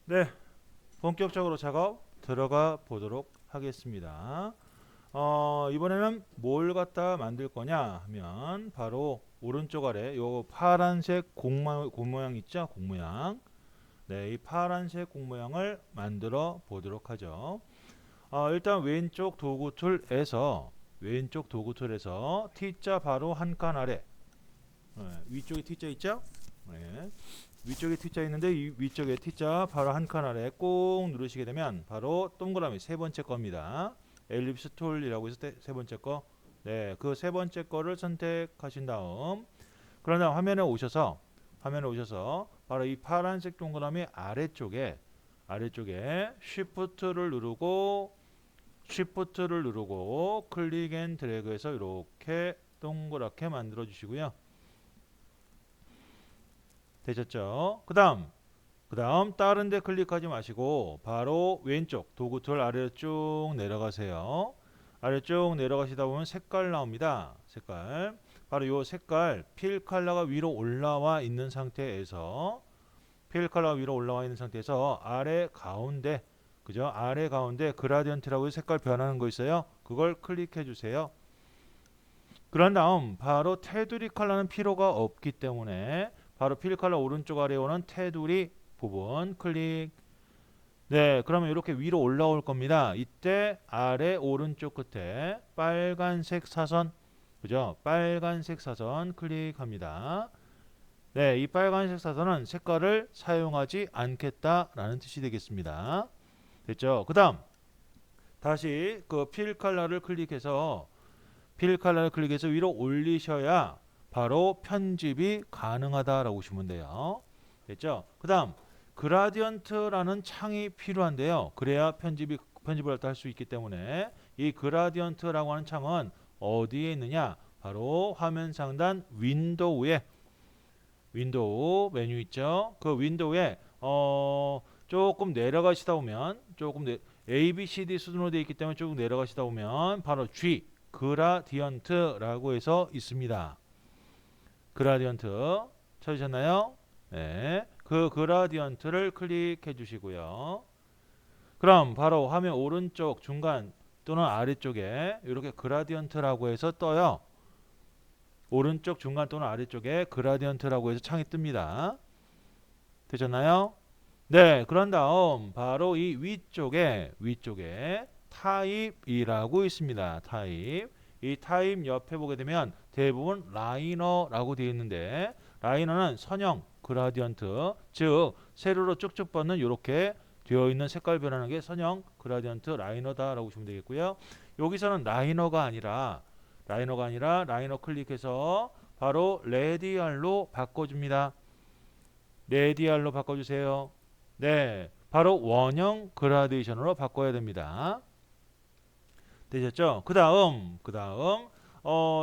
네, 본격적으로 작업 들어가 보도록 하겠습니다. 이번에는 뭘 갖다 만들 거냐 하면 바로 오른쪽 아래 요 파란색 공 모양 있죠? 공 모양. 네, 이 파란색 공 모양을 만들어 보도록 하죠. 일단 왼쪽 도구 툴에서 T자 바로 한 칸 아래. 위쪽에 T자 있죠? 네. 위쪽에 T자 있는데 이 위쪽에 T자 바로 한 칸 아래 꼭 누르시게 되면 바로 동그라미 세 번째 겁니다. 엘립스 툴이라고 해서 세 번째 거. 네, 그 세 번째 거를 선택하신 다음 그런 다음 화면에 오셔서 바로 이 파란색 동그라미 아래쪽에 쉬프트를 누르고 클릭 앤 드래그해서 이렇게 동그랗게 만들어 주시고요. 되셨죠? 그다음 다른 데 클릭하지 마시고 바로 왼쪽 도구 툴 아래로 쭉 내려가세요. 아래 쭉 내려가시다 보면 색깔 나옵니다. 색깔. 바로 요 색깔 필 컬러가 위로 올라와 있는 상태에서 아래 가운데 그죠? 아래 가운데 그라디언트라고 색깔 변하는 거 있어요. 그걸 클릭해 주세요. 그런 다음 바로 테두리 컬러는 필요가 없기 때문에 바로 필 컬러 오른쪽 아래에 오는 테두리 부분 클릭. 네, 그러면 이렇게 위로 올라올 겁니다. 이때 아래 오른쪽 끝에 빨간색 사선, 그죠? 빨간색 사선 클릭합니다. 네, 이 빨간색 사선은 색깔을 사용하지 않겠다라는 뜻이 되겠습니다. 됐죠? 그다음 다시 그 필 컬러를 클릭해서 위로 올리셔야 바로 편집이 가능하다라고 보시면 돼요. 됐죠? 그다음 그라디언트라는 창이 필요한데요. 그래야 편집을 할 수 있기 때문에 이 그라디언트라고 하는 창은 어디에 있느냐? 바로 화면 상단 윈도우 메뉴 있죠? 그 윈도우에 조금 내려가시다 보면 A, B, C, D 수준으로 되어 있기 때문에 쭉 내려가시다 보면 바로 G 그라디언트라고 해서 있습니다. 그라디언트 찾으셨나요? 네. 그 그라디언트를 클릭해 주시고요. 그럼 바로 화면 오른쪽 중간 또는 아래쪽에 이렇게 그라디언트라고 해서 떠요. 오른쪽 중간 또는 아래쪽에 그라디언트라고 해서 창이 뜹니다. 되셨나요? 네, 그런 다음 바로 이 위쪽에 타입이라고 있습니다. 타입. 이 타입 옆에 보게 되면 대부분 라이너라고 되어 있는데 라이너는 선형 그라디언트, 즉 세로로 쭉쭉 뻗는 이렇게 되어 있는 색깔 변하는 게 선형 그라디언트 라이너다라고 보시면 되겠고요. 여기서는 라이너가 아니라 라이너 클릭해서 바로 레디알로 바꿔줍니다. 레디알로 바꿔주세요. 네, 바로 원형 그라데이션으로 바꿔야 됩니다. 되셨죠? 그 다음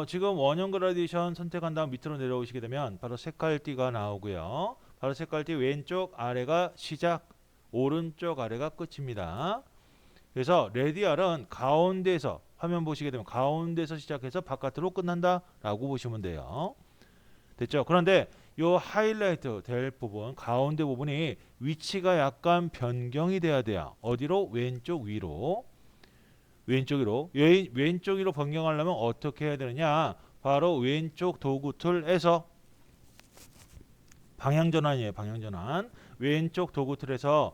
지금 원형 그라데이션 선택한 다음 밑으로 내려오시게 되면 바로 색깔띠가 나오고요. 바로 색깔띠 왼쪽 아래가 시작, 오른쪽 아래가 끝입니다. 그래서 레디알은 가운데에서 화면 보시게 되면 가운데서 시작해서 바깥으로 끝난다라고 보시면 돼요. 됐죠? 그런데 요 하이라이트 될 부분, 가운데 부분이 위치가 약간 변경이 돼야 돼요. 어디로? 왼쪽 위로 변경하려면 어떻게 해야 되느냐? 바로 왼쪽 도구 툴에서 방향전환이에요. 방향전환. 왼쪽 도구 툴에서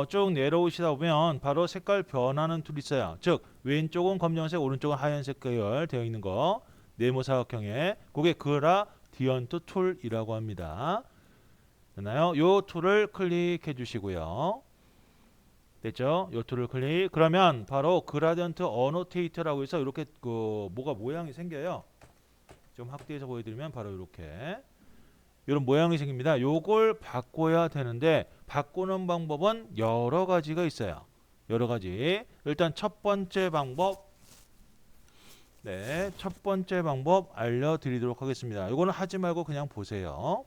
쭉 내려오시다 보면 바로 색깔 변하는 툴이 있어요. 즉 왼쪽은 검정색, 오른쪽은 하얀색 계열 되어 있는 거. 네모 사각형에 그게 그라디언트 툴이라고 합니다. 됐나요? 요 툴을 클릭해 주시고요. 됐죠? 요 툴을 클릭. 그러면 바로 그라디언트 어노테이터라고 해서 이렇게 그 뭐가 모양이 생겨요. 좀 확대해서 보여드리면 바로 이렇게 이런 모양이 생깁니다. 요걸 바꿔야 되는데 바꾸는 방법은 여러 가지가 있어요. 여러 가지. 일단 첫 번째 방법 알려드리도록 하겠습니다. 이거는 하지 말고 그냥 보세요.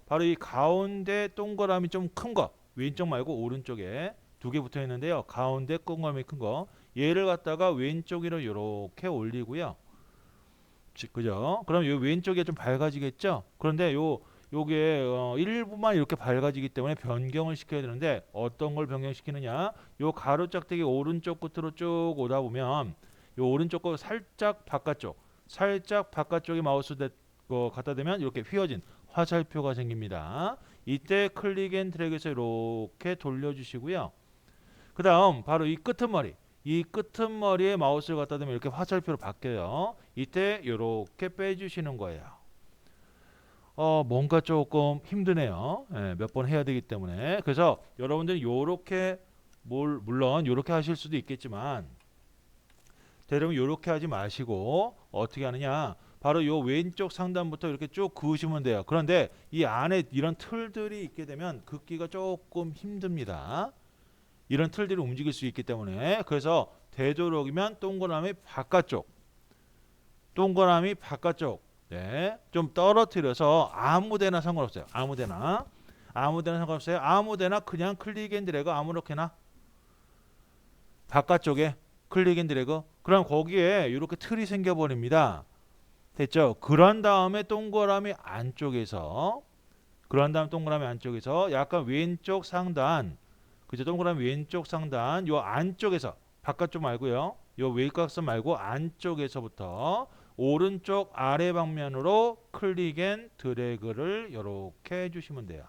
바로 이 가운데 동그라미 좀 큰 거, 왼쪽 말고 오른쪽에 두 개 붙어 있는데요. 가운데 동그라미 큰 거, 얘를 갖다가 왼쪽으로 이렇게 올리고요. 그죠? 그럼 요 왼쪽에 좀 밝아지겠죠? 그런데 요게 일부만 이렇게 밝아지기 때문에 변경을 시켜야 되는데 어떤 걸 변경시키느냐? 요 가로 짝대기 오른쪽 끝으로 쭉 오다 보면 요 오른쪽 거 살짝 바깥쪽에 마우스 갖다 대면 이렇게 휘어진 화살표가 생깁니다. 이때 클릭 앤 드래그해서 이렇게 돌려주시고요. 그 다음 바로 이 끄트머리에 마우스를 갖다 대면 이렇게 화살표로 바뀌어요. 이때 이렇게 빼주시는 거예요. 뭔가 조금 힘드네요. 몇 번 해야 되기 때문에. 그래서 여러분들이 요렇게 물론 요렇게 하실 수도 있겠지만 대부분 요렇게 하지 마시고 어떻게 하느냐? 바로 요 왼쪽 상단부터 이렇게 쭉 그으시면 돼요. 그런데 이 안에 이런 틀들이 있게 되면 긋기가 조금 힘듭니다. 이런 틀들이 움직일 수 있기 때문에 그래서 되도록이면 동그라미 바깥쪽 네, 좀 떨어뜨려서 아무데나 상관없어요. 아무데나 상관없어요. 아무데나 그냥 클릭 앤 드래그 아무렇게나 바깥쪽에 클릭 앤 드래그 그럼 거기에 이렇게 틀이 생겨버립니다. 됐죠? 그런 다음에 동그라미 안쪽에서 약간 왼쪽 상단 그죠? 동그라미 왼쪽 상단 요 안쪽에서 바깥쪽 말고요. 요 외곽선 말고 안쪽에서부터 오른쪽 아래 방면으로 클릭 앤 드래그를 이렇게 해주시면 돼요.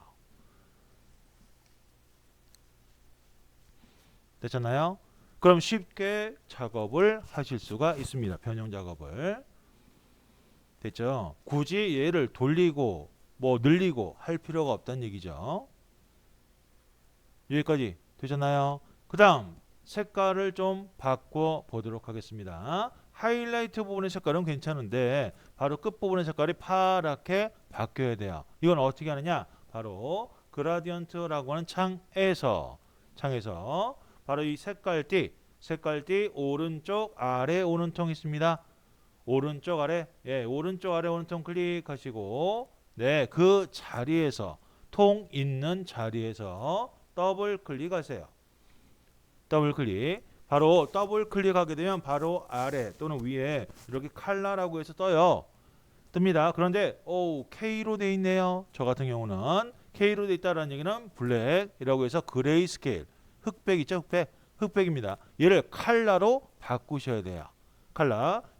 됐잖아요? 그럼 쉽게 작업을 하실 수가 있습니다. 변형 작업을. 됐죠? 굳이 얘를 돌리고 늘리고 할 필요가 없다는 얘기죠. 여기까지 되셨나요? 그 다음 색깔을 좀 바꿔 보도록 하겠습니다. 하이라이트 부분의 색깔은 괜찮은데 바로 끝부분의 색깔이 파랗게 바뀌어야 돼요. 이건 어떻게 하느냐? 바로 그라디언트라고 하는 창에서 바로 이 색깔띠 오른쪽 아래 오는 통 있습니다. 오른쪽 아래 오는 통 클릭하시고 네, 그 자리에서 통 있는 자리에서 더블 클릭하세요. 더블 클릭. 바로 더블 클릭하게 되면 바로 아래 또는 위에 이렇게 칼라라고 해서 뜹니다. 그런데 K로 돼 있네요. 저 같은 경우는 K로 돼 있다라는 얘기는 블랙이라고 해서 그레이 스케일 흑백 있죠? 흑백입니다. 얘를 칼라로 바꾸셔야 돼요.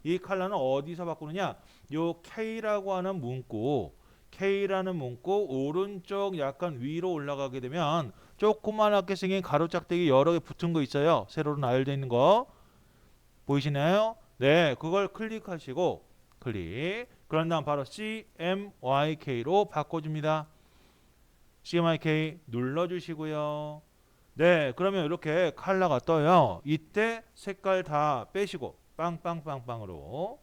이 칼라는 어디서 바꾸느냐? 요 K라고 하는 문구 오른쪽 약간 위로 올라가게 되면 조그맣게 생긴 가로 짝대기 여러 개 붙은 거 있어요. 세로로 나열되어 있는 거 보이시나요? 네, 그걸 클릭하시고 그런 다음 바로 CMYK로 바꿔줍니다. CMYK 눌러주시고요. 네, 그러면 이렇게 컬러가 떠요. 이때 색깔 다 빼시고 빵빵빵빵으로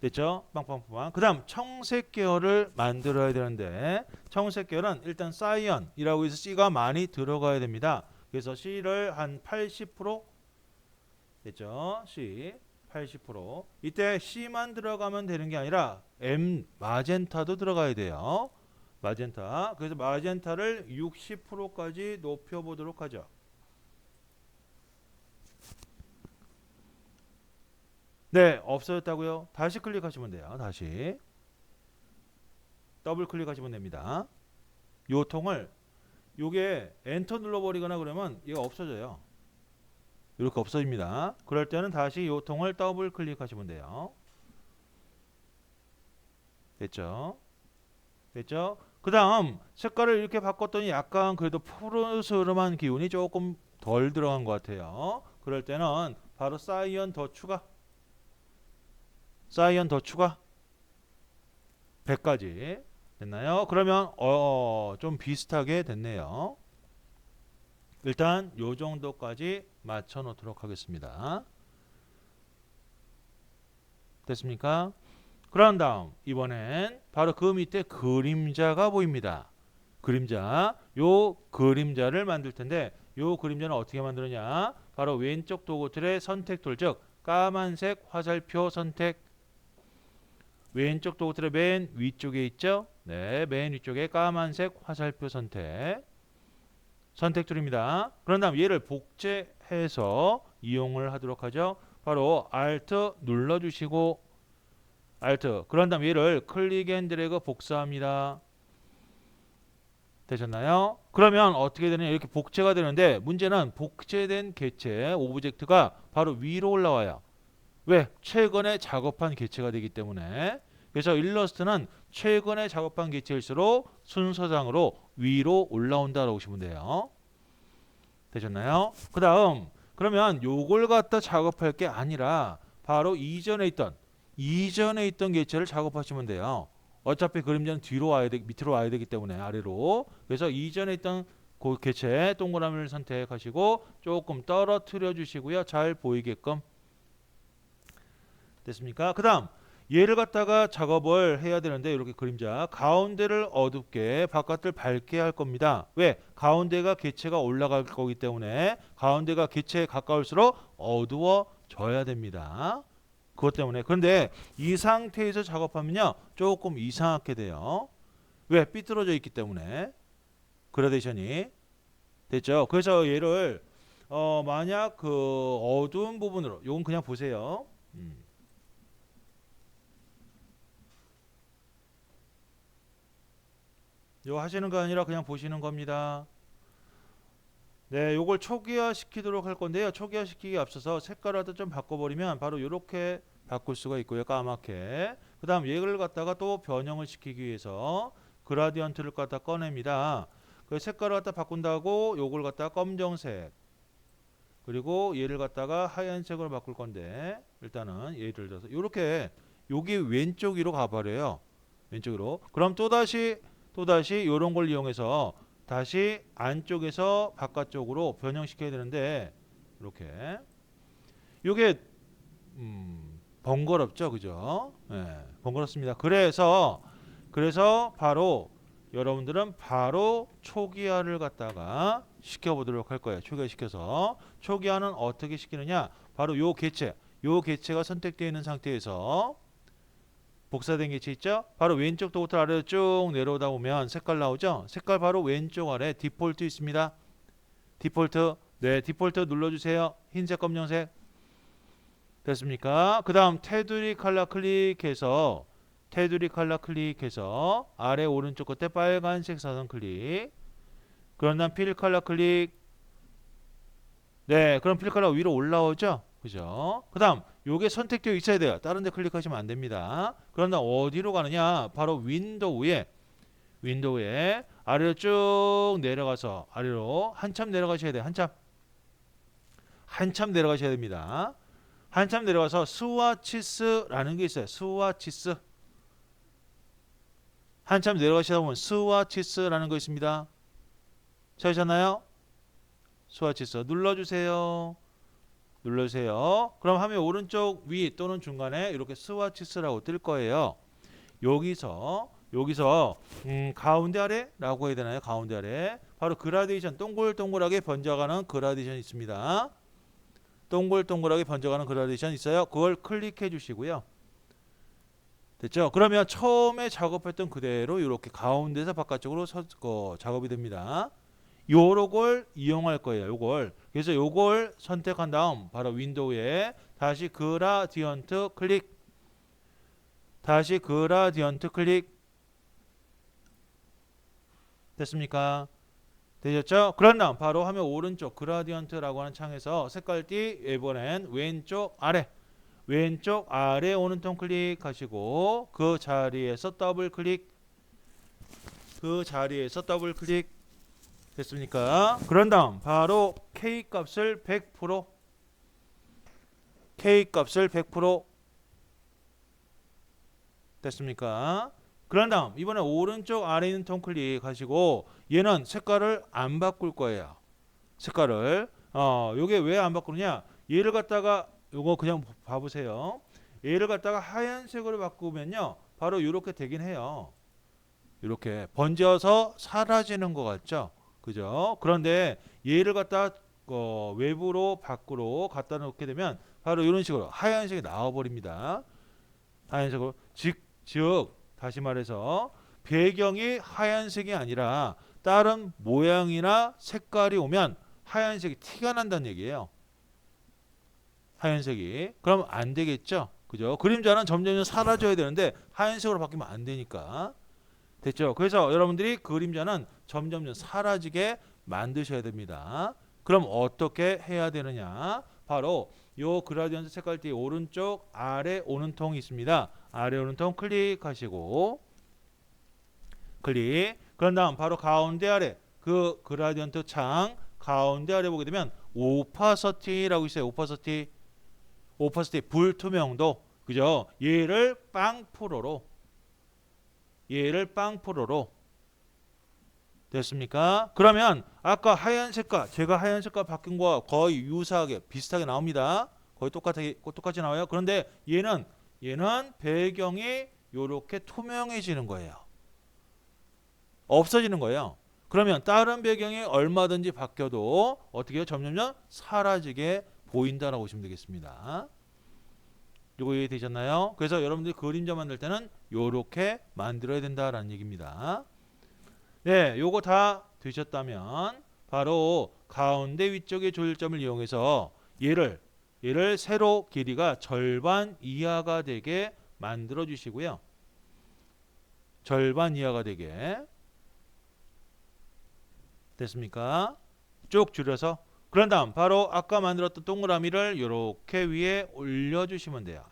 됐죠? 빵빵빵. 그 다음 청색 계열을 만들어야 되는데 청색 계열은 일단 사이언이라고 해서 C가 많이 들어가야 됩니다. 그래서 C를 한 80% 됐죠? C 80%. 이때 C만 들어가면 되는 게 아니라 마젠타도 들어가야 돼요. 마젠타. 그래서 마젠타를 60%까지 높여보도록 하죠. 네, 없어졌다고요? 다시 클릭하시면 돼요. 다시 더블 클릭하시면 됩니다. 요 통을 요게 엔터 눌러버리거나 그러면 얘가 없어져요. 이렇게 없어집니다. 그럴 때는 다시 요 통을 더블 클릭하시면 돼요. 됐죠? 그 다음 색깔을 이렇게 바꿨더니 약간 그래도 푸르스름한 기운이 조금 덜 들어간 것 같아요. 그럴 때는 바로 사이언 더 추가 100까지 됐나요? 그러면 좀 비슷하게 됐네요. 일단 요 정도까지 맞춰 놓도록 하겠습니다. 됐습니까? 그런 다음 이번엔 바로 그 밑에 그림자가 보입니다. 요 그림자를 만들 텐데 요 그림자는 어떻게 만드느냐? 바로 왼쪽 도구틀의 선택 툴, 즉 까만색 화살표 선택. 왼쪽 도구틀의 맨 위쪽에 있죠? 네, 맨 위쪽에 까만색 화살표 선택 툴입니다. 그런 다음 얘를 복제해서 이용을 하도록 하죠. 바로 Alt 눌러주시고 Alt. 그런 다음 얘를 클릭 앤 드래그 복사합니다. 되셨나요? 그러면 어떻게 되느냐 이렇게 복제가 되는데 문제는 복제된 개체 오브젝트가 바로 위로 올라와요. 왜? 최근에 작업한 개체가 되기 때문에. 그래서 일러스트는 최근에 작업한 개체일수록 순서상으로 위로 올라온다라고 보시면 돼요. 되셨나요? 그 다음 그러면 요걸 갖다 작업할 게 아니라 바로 이전에 있던 개체를 작업하시면 돼요. 어차피 그림자는 뒤로 와야 밑으로 와야 되기 때문에 아래로. 그래서 이전에 있던 그 개체 동그라미를 선택하시고 조금 떨어뜨려 주시고요. 잘 보이게끔. 됐습니까? 그 다음 얘를 갖다가 작업을 해야 되는데 이렇게 그림자 가운데를 어둡게 바깥을 밝게 할 겁니다. 왜? 가운데가 개체가 올라갈 거기 때문에 가운데가 개체에 가까울수록 어두워져야 됩니다. 그것 때문에. 그런데 이 상태에서 작업하면요 조금 이상하게 돼요. 왜? 삐뚤어져 있기 때문에. 그라데이션이 됐죠. 그래서 얘를 만약 그 어두운 부분으로 요건 그냥 보세요. 요 하시는 거 아니라 그냥 보시는 겁니다. 네, 요걸 초기화 시키도록 할 건데요. 초기화 시키기 앞서서 색깔을 좀 바꿔버리면 바로 이렇게 바꿀 수가 있고요. 까맣게. 그 다음 얘를 갖다가 또 변형을 시키기 위해서 그라디언트를 갖다 꺼냅니다. 그 색깔을 갖다 바꾼다고 요걸 갖다가 검정색 그리고 얘를 갖다가 하얀색으로 바꿀 건데 일단은 예를 들어서 요렇게 여기 왼쪽 위로 가버려요. 왼쪽으로. 그럼 또다시 요런 걸 이용해서 다시 안쪽에서 바깥쪽으로 변형시켜야 되는데 이렇게 요게 번거롭죠, 그죠? 네, 번거롭습니다. 그래서 바로 여러분들은 바로 초기화를 갖다가 시켜보도록 할 거예요. 초기화 시켜서 초기화는 어떻게 시키느냐? 바로 요 개체가 선택되어 있는 상태에서 복사된 개체 있죠? 바로 왼쪽부터 아래로 쭉 내려오다 보면 색깔 나오죠? 색깔 바로 왼쪽 아래 디폴트 있습니다. 디폴트. 네, 디폴트 눌러주세요. 흰색, 검정색. 됐습니까? 그 다음 테두리 칼라 클릭해서 아래 오른쪽 끝에 빨간색 사선 클릭. 그런 다음 필 칼라 클릭. 네, 그럼 필 칼라 위로 올라오죠? 그죠? 그 다음 요게 선택되어 있어야 돼요. 다른 데 클릭하시면 안 됩니다. 그런다 어디로 가느냐? 바로 윈도우에 아래로 쭉 내려가서 아래로 한참 내려가셔야 돼요. 한참 내려가셔야 됩니다. 한참 내려가서 스와치스라는 게 있어요. 스와치스. 한참 내려가시다 보면 스와치스라는 거 있습니다. 찾으셨나요? 스와치스 눌러주세요. 그럼 화면 오른쪽 위 또는 중간에 이렇게 스와치스라고 뜰 거예요. 여기서 가운데 아래라고 해야 되나요? 가운데 아래 바로 그라데이션 동글동글하게 번져가는 그라데이션 있습니다. 동글동글하게 번져가는 그라데이션 있어요. 그걸 클릭해 주시고요. 됐죠? 그러면 처음에 작업했던 그대로 이렇게 가운데서 바깥쪽으로 작업이 됩니다. 요걸 이용할 거예요. 요걸. 그래서 요걸 선택한 다음 바로 윈도우에 다시 그라디언트 클릭. 됐습니까? 되셨죠? 그런 다음 바로 화면 오른쪽 그라디언트라고 하는 창에서 색깔띠 이번엔 왼쪽 아래 오는 톤 클릭하시고 그 자리에서 더블 클릭. 됐습니까? 그런 다음 바로 K 값을 100% 됐습니까? 그런 다음 이번에 오른쪽 아래 있는 톤 클릭하시고 얘는 색깔을 안 바꿀 거예요. 요게 왜 안 바꾸느냐? 얘를 갖다가 요거 그냥 봐보세요. 얘를 갖다가 하얀색으로 바꾸면요 바로 이렇게 되긴 해요. 이렇게 번져서 사라지는 것 같죠? 그죠? 그런데 얘를 갖다 외부로 밖으로 갖다 놓게 되면 바로 이런 식으로 하얀색이 나와 버립니다. 하얀색으로 즉 다시 말해서 배경이 하얀색이 아니라 다른 모양이나 색깔이 오면 하얀색이 티가 난다는 얘기예요. 하얀색이. 그럼 안 되겠죠? 그죠? 그림자는 점점 사라져야 되는데 하얀색으로 바뀌면 안 되니까. 됐죠? 그래서 여러분들이 그림자는 점점 사라지게 만드셔야 됩니다. 그럼 어떻게 해야 되느냐? 바로 요 그라디언트 색깔띠 오른쪽 아래 오는 통이 있습니다. 아래 오는 통 클릭하시고 클릭. 그런 다음 바로 가운데 아래 그 그라디언트 창 가운데 아래 보게 되면 오파서티라고 있어요. 오파서티 불투명도. 그죠? 얘를 빵프로로 됐습니까? 그러면 아까 하얀 색깔 제가 하얀 색깔 바뀐 거와 거의 유사하게 비슷하게 나옵니다. 거의 똑같이 나와요. 그런데 얘는 배경이 이렇게 투명해지는 거예요. 없어지는 거예요. 그러면 다른 배경이 얼마든지 바뀌어도 어떻게 해요? 점점 사라지게 보인다라고 보시면 되겠습니다. 이거 이해되셨나요? 그래서 여러분들이 그림자 만들 때는 이렇게 만들어야 된다라는 얘기입니다. 네, 요거 다 되셨다면 바로 가운데 위쪽의 조율점을 이용해서 얘를 세로 길이가 절반 이하가 되게 만들어 주시고요. 절반 이하가 되게 됐습니까? 쭉 줄여서 그런 다음 바로 아까 만들었던 동그라미를 이렇게 위에 올려주시면 돼요.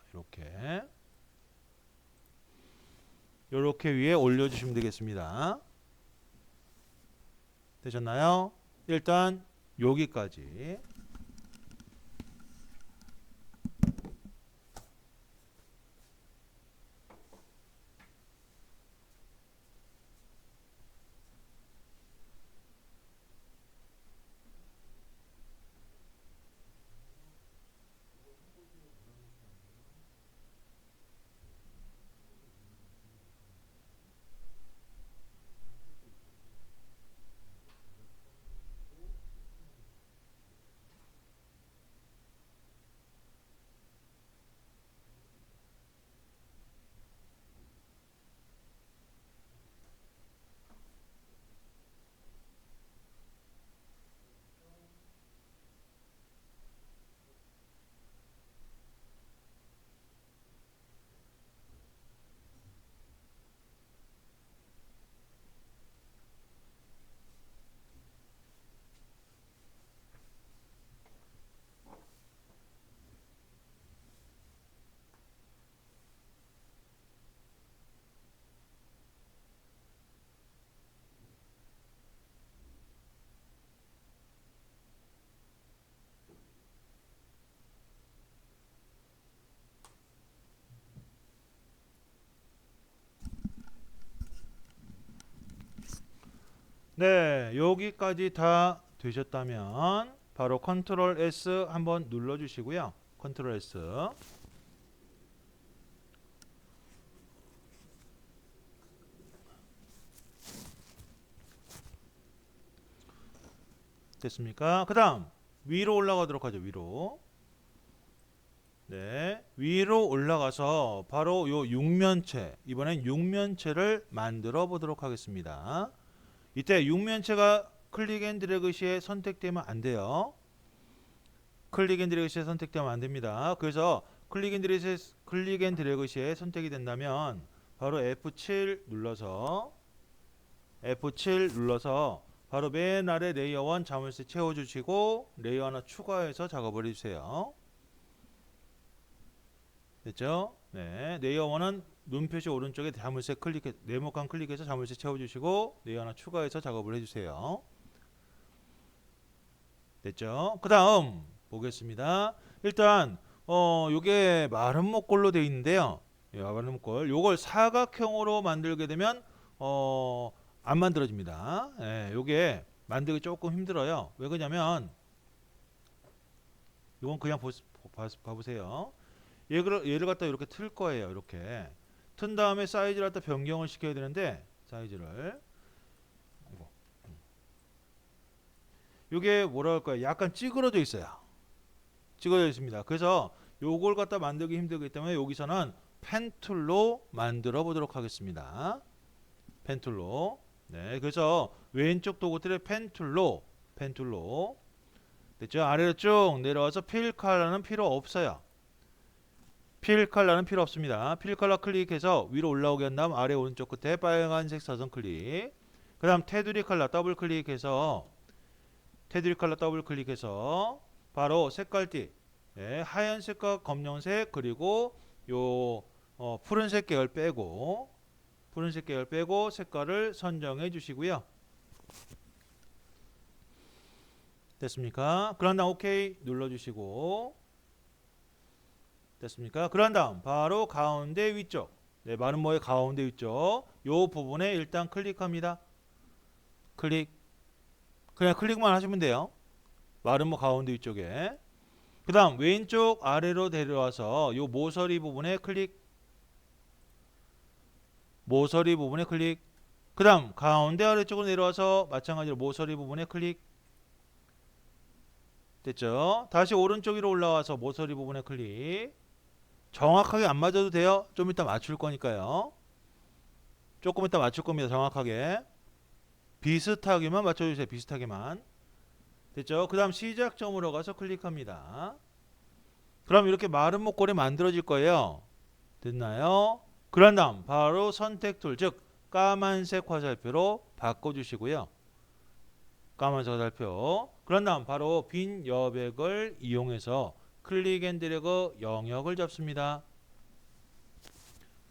이렇게 위에 올려주시면 되겠습니다. 되셨나요? 일단 여기까지. 네, 여기까지 다 되셨다면 바로 컨트롤 S 한번 눌러 주시고요. 컨트롤 S. 됐습니까? 그 다음 위로 올라가도록 하죠. 위로. 네, 위로 올라가서 바로 요 육면체, 이번엔 육면체를 만들어 보도록 하겠습니다. 이때 육면체가 클릭 앤 드래그 시에 선택되면 안 돼요. 클릭 앤 드래그 시에 선택되면 안 됩니다. 그래서 클릭 앤 드래그 시에 선택이 된다면 바로 F7 눌러서 바로 맨 아래 레이어 1 자물쇠 채워주시고 레이어 하나 추가해서 작업을 해주세요. 됐죠? 네, 레이어 1은 눈표시 오른쪽에 자물쇠 네모칸 클릭해서 자물쇠 채워주시고 레이어 하나 추가해서 작업을 해주세요. 됐죠? 그 다음 보겠습니다. 일단 요게 마른 목골로 되어 있는데요. 마른 목골 요걸 사각형으로 만들게 되면 안 만들어집니다. 요게 만들기 조금 힘들어요. 왜 그러냐면 요건 그냥 봐보세요. 얘를 갖다 이렇게 틀 거예요. 이렇게 튼 다음에 사이즈를 갖다 변경을 시켜야 되는데 사이즈를 요게 뭐라 할까요? 약간 찌그러져 있어요. 찌그러져 있습니다. 그래서 요걸 갖다 만들기 힘들기 때문에 여기서는 펜 툴로 만들어 보도록 하겠습니다. 펜 툴로. 네, 그래서 왼쪽 도구들의 펜 툴로 됐죠? 아래로 쭉 내려와서 필 컬러는 필요 없어요. 필 컬러는 필요 없습니다. 필 컬러 클릭해서 위로 올라오게 한 다음 아래 오른쪽 끝에 빨간색 사선 클릭. 그 다음 테두리 컬러 더블 클릭해서 바로 색깔띠, 예, 하얀색과 검정색 그리고 요 푸른색 계열 빼고 색깔을 선정해 주시고요. 됐습니까? 그런 다음 오케이 눌러 주시고 됐습니까? 그런 다음 바로 가운데 위쪽, 네, 마름모의 가운데 위쪽 요 부분에 일단 클릭합니다. 그냥 클릭만 하시면 돼요. 마름모 가운데 위쪽에. 그 다음 왼쪽 아래로 내려와서 요 모서리 부분에 클릭. 그 다음 가운데 아래쪽으로 내려와서 마찬가지로 모서리 부분에 클릭. 됐죠? 다시 오른쪽 위로 올라와서 모서리 부분에 클릭. 정확하게 안 맞아도 돼요. 좀 이따 맞출 거니까요. 조금 이따 맞출 겁니다. 정확하게. 비슷하게만 맞춰주세요. 비슷하게만. 됐죠? 그 다음 시작점으로 가서 클릭합니다. 그럼 이렇게 마른 목걸이 만들어질 거예요. 됐나요? 그런 다음 바로 선택 툴, 즉 까만색 화살표로 바꿔주시고요. 까만색 화살표. 그런 다음 바로 빈 여백을 이용해서 클릭 앤 드래그 영역을 잡습니다.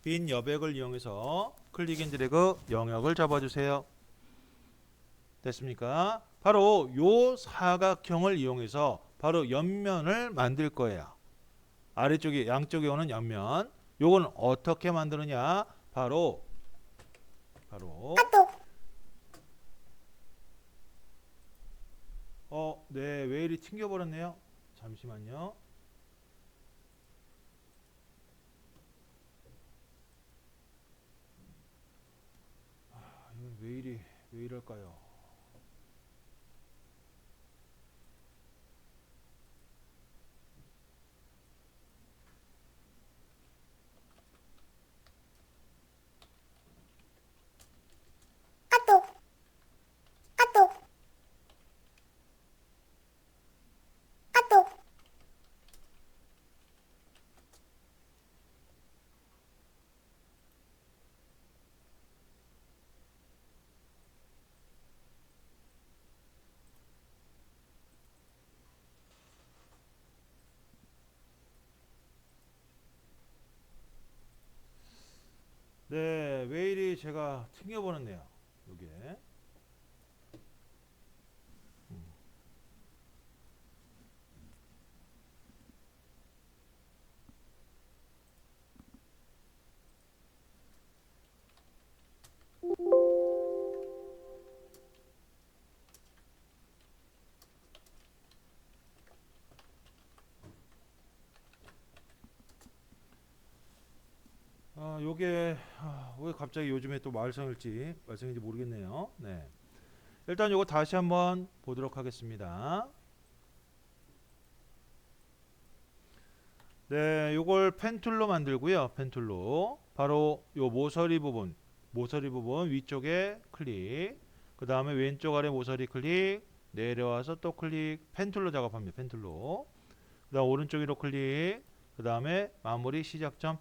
빈 여백을 이용해서 클릭 앤 드래그 영역을 잡아주세요. 됐습니까? 바로 요 사각형을 이용해서 바로 옆면을 만들 거예요. 아래쪽에 양쪽에 오는 옆면. 요건 어떻게 만드느냐? 바로 네, 왜 이리 튕겨버렸네요. 잠시만요. 이건 왜 이럴까요? 네, 왜 이리 제가 튕겨버렸네요. 요게. 요게 왜 갑자기 요즘에 또 말썽인지 모르겠네요. 네. 일단 요거 다시 한번 보도록 하겠습니다. 네, 요걸 펜툴로 만들고요. 펜툴로 바로 요 모서리 부분 위쪽에 클릭. 그 다음에 왼쪽 아래 모서리 클릭. 내려와서 또 클릭. 펜툴로 작업합니다. 펜툴로. 그 다음 오른쪽 위로 클릭. 그 다음에 마무리 시작점.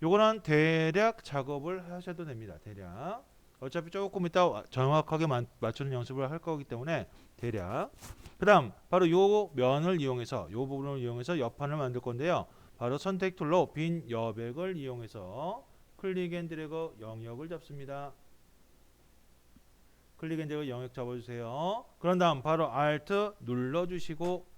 요거는 대략 작업을 하셔도 됩니다. 대략. 어차피 조금 이따 정확하게 맞추는 연습을 할 거기 때문에 대략. 그 다음 바로 요 면을 이용해서 요 부분을 이용해서 옆판을 만들 건데요. 바로 선택 툴로 빈 여백을 이용해서 클릭 앤 드래그 영역을 잡습니다. 클릭 앤 드래그 영역 잡아주세요. 그런 다음 바로 Alt 눌러주시고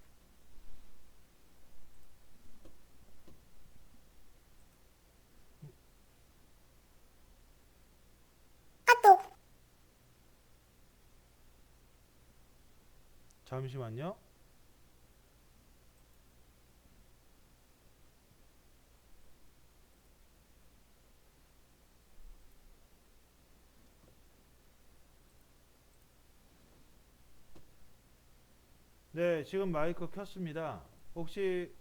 잠시만요. 네, 지금 마이크 켰습니다. 혹시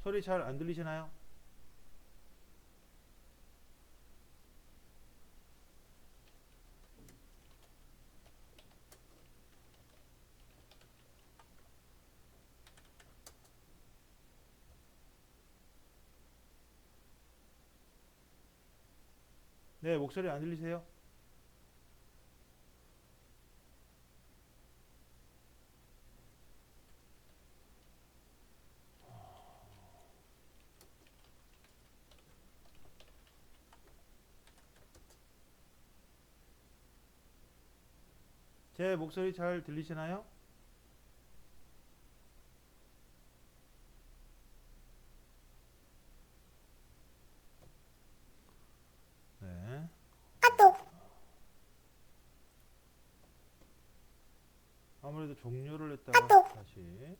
소리 잘 안 들리시나요? 네, 목소리 안 들리세요? 제 목소리 잘 들리시나요? 네. 아무래도 종료를 했다가 다시.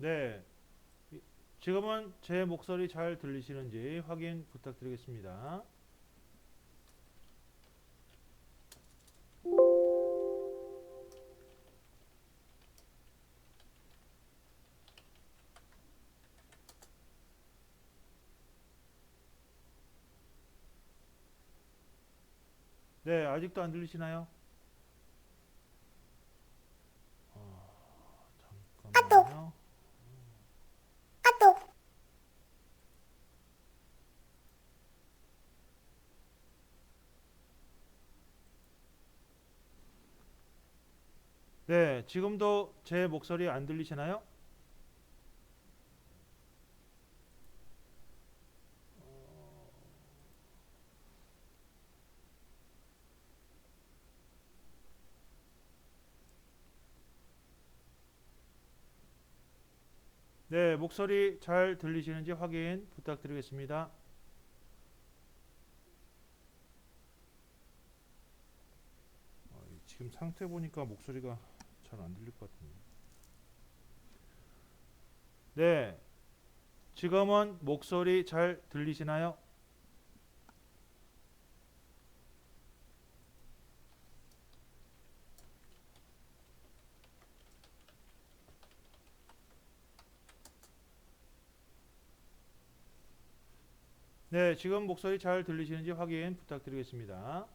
네. 지금은 제 목소리 잘 들리시는지 확인 부탁드리겠습니다. 네, 아직도 안 들리시나요? 잠깐만요. 네, 지금도 제 목소리 안 들리시나요? 네, 목소리 잘 들리시는지 확인 부탁드리겠습니다. 지금 상태 보니까 목소리가 잘 안 들릴 것 같은데. 네, 지금은 목소리 잘 들리시나요? 네, 지금 목소리 잘 들리시는지 확인 부탁드리겠습니다.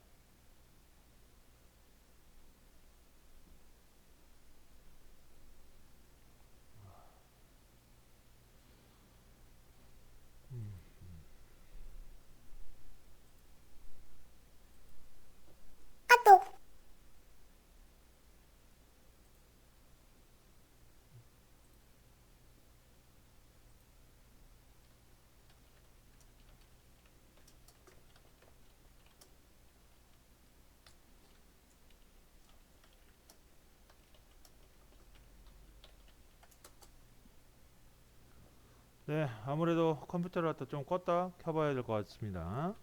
네, 아무래도 컴퓨터를 갖다 좀 껐다 켜봐야 될 것 같습니다.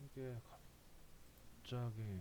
이게 갑자기